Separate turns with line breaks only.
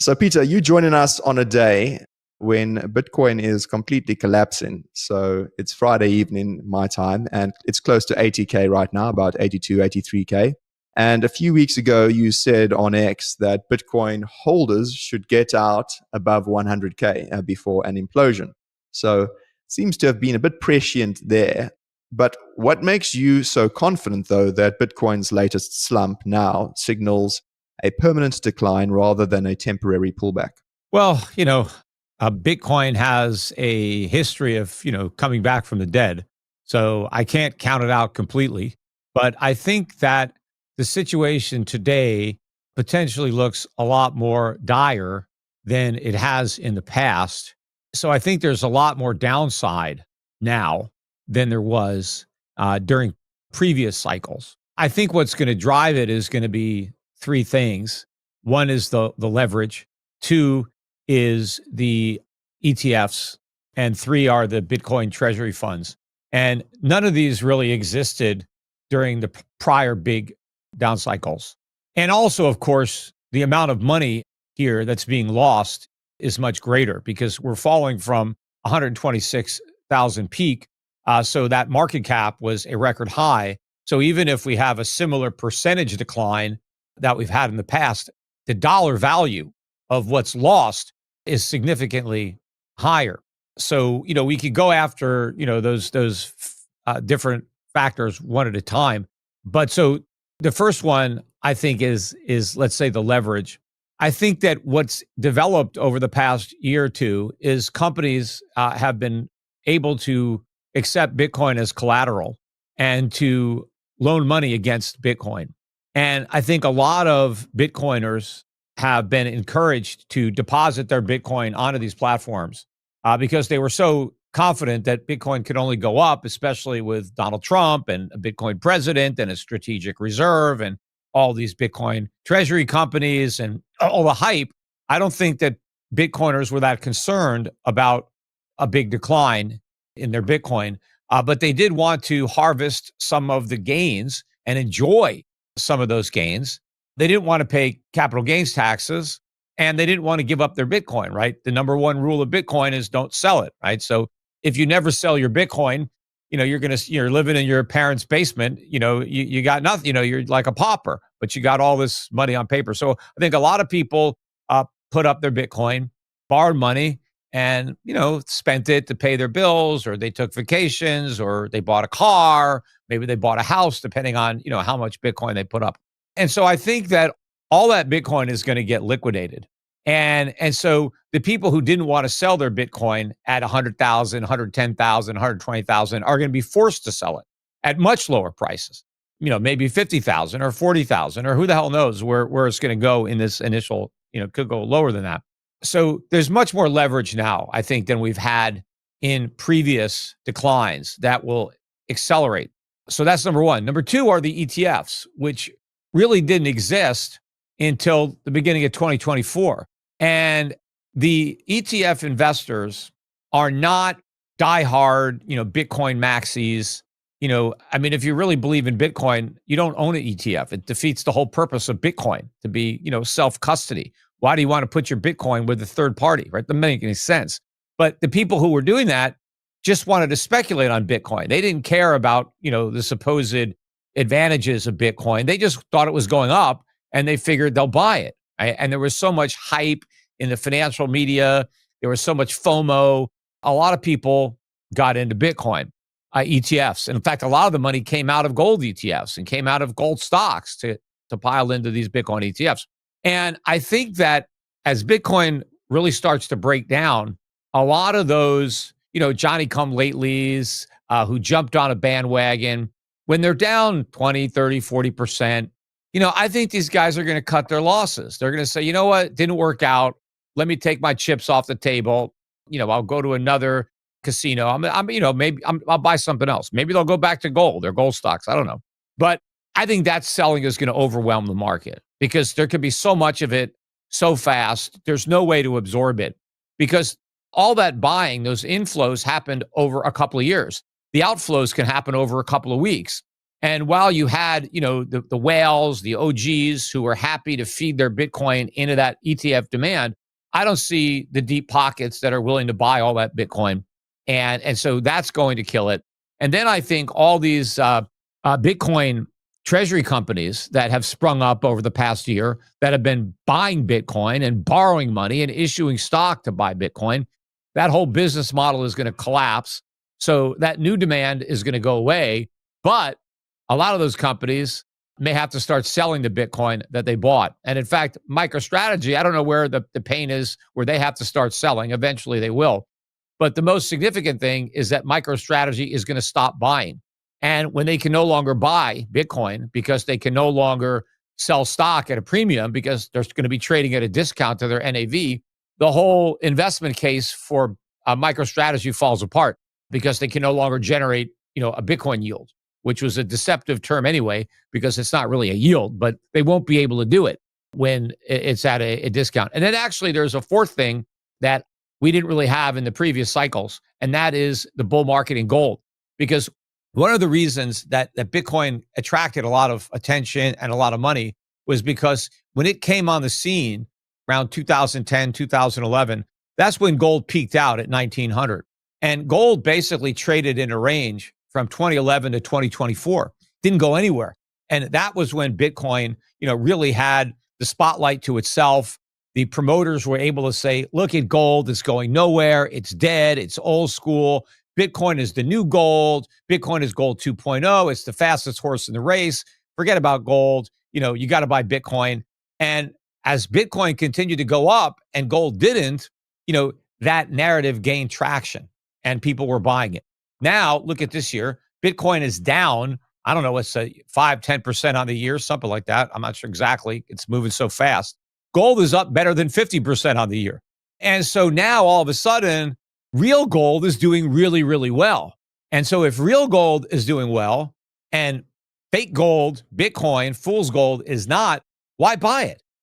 So, Peter, you joining us on a day when Bitcoin is completely collapsing. So it's Friday evening, my time, and it's close to 80K right now, about 82, 83K. And a few weeks ago, you said on X that Bitcoin holders should get out above 100K before an implosion. So it seems to have been a bit prescient there. But what makes you so confident, though, that Bitcoin's latest slump now signals a permanent decline rather than a temporary pullback?
Well, Bitcoin has a history of, coming back from the dead. So I can't count it out completely. But I think that the situation today potentially looks a lot more dire than it has in the past. So I think there's a lot more downside now than there was during previous cycles. I think what's going to drive it is going to be three things. One is the leverage. Two is the ETFs, and three are the Bitcoin treasury funds. And none of these really existed during the prior big down cycles. And also, of course, the amount of money here that's being lost is much greater because we're falling from 126,000 peak. So that market cap was a record high. So even if we have a similar percentage decline that we've had in the past, the dollar value of what's lost is significantly higher. So, we could go after, those different factors one at a time. But so the first one I think is let's say the leverage. I think that what's developed over the past year or two is companies have been able to accept Bitcoin as collateral and to loan money against Bitcoin. And I think a lot of Bitcoiners have been encouraged to deposit their Bitcoin onto these platforms because they were so confident that Bitcoin could only go up, especially with Donald Trump and a Bitcoin president and a strategic reserve and all these Bitcoin treasury companies and all the hype. I don't think that Bitcoiners were that concerned about a big decline in their Bitcoin, but they did want to harvest some of the gains and enjoy some of those gains. They didn't want to pay capital gains taxes and they didn't want to give up their Bitcoin, right? The number one rule of Bitcoin is don't sell it, right? So if you never sell your Bitcoin, you're living in your parents' basement, you got nothing, you're like a pauper, but you got all this money on paper. So I think a lot of people put up their Bitcoin, borrowed money, and, spent it to pay their bills, or they took vacations, or they bought a car, maybe they bought a house, depending on, how much Bitcoin they put up. And so I think that all that Bitcoin is going to get liquidated. And so the people who didn't want to sell their Bitcoin at 100,000, 110,000, 120,000 are going to be forced to sell it at much lower prices. Maybe 50,000 or 40,000, or who the hell knows where it's going to go in this initial, could go lower than that. So there's much more leverage now, I think, than we've had in previous declines that will accelerate. So that's number one. Number two are the ETFs, which really didn't exist until the beginning of 2024. And the ETF investors are not diehard, Bitcoin maxis. If you really believe in Bitcoin, you don't own an ETF. It defeats the whole purpose of Bitcoin to be, self-custody. Why do you want to put your Bitcoin with a third party, right? That doesn't make any sense. But the people who were doing that just wanted to speculate on Bitcoin. They didn't care about, the supposed advantages of Bitcoin. They just thought it was going up and they figured they'll buy it. Right? And there was so much hype in the financial media. There was so much FOMO. A lot of people got into Bitcoin ETFs. And in fact, a lot of the money came out of gold ETFs and came out of gold stocks to pile into these Bitcoin ETFs. And I think that as Bitcoin really starts to break down, a lot of those, Johnny-come-latelys who jumped on a bandwagon, when they're down 20, 30, 40%, I think these guys are going to cut their losses. They're going to say, you know what, it didn't work out. Let me take my chips off the table. I'll go to another casino. Maybe I'll buy something else. Maybe they'll go back to gold or gold stocks. I don't know. But I think that selling is going to overwhelm the market because there could be so much of it so fast. There's no way to absorb it because all that buying, those inflows happened over a couple of years. The outflows can happen over a couple of weeks. And while you had, the whales, the OGs who were happy to feed their Bitcoin into that ETF demand, I don't see the deep pockets that are willing to buy all that Bitcoin. And so that's going to kill it. And then I think all these Bitcoin treasury companies that have sprung up over the past year that have been buying Bitcoin and borrowing money and issuing stock to buy Bitcoin, that whole business model is going to collapse. So that new demand is going to go away. But a lot of those companies may have to start selling the Bitcoin that they bought. And in fact, MicroStrategy, I don't know where the pain is where they have to start selling. Eventually they will. But the most significant thing is that MicroStrategy is going to stop buying. And when they can no longer buy Bitcoin because they can no longer sell stock at a premium because they're going to be trading at a discount to their NAV, the whole investment case for MicroStrategy falls apart because they can no longer generate, a Bitcoin yield, which was a deceptive term anyway, because it's not really a yield, but they won't be able to do it when it's at a discount. And then actually there's a fourth thing that we didn't really have in the previous cycles, and that is the bull market in gold. Because one of the reasons that Bitcoin attracted a lot of attention and a lot of money was because when it came on the scene around 2010, 2011, that's when gold peaked out at 1900. And gold basically traded in a range from 2011 to 2024, didn't go anywhere. And that was when Bitcoin, really had the spotlight to itself. The promoters were able to say, look at gold, it's going nowhere, it's dead, it's old school. Bitcoin is the new gold. Bitcoin is gold 2.0. It's the fastest horse in the race. Forget about gold. You got to buy Bitcoin. And as Bitcoin continued to go up and gold didn't, that narrative gained traction and people were buying it. Now, look at this year. Bitcoin is down. I don't know, it's 5-10% on the year, something like that. I'm not sure exactly. It's moving so fast. Gold is up better than 50% on the year. And so now all of a sudden, real gold is doing really, really well. And so if real gold is doing well and fake gold, Bitcoin, fool's gold is not, why buy it?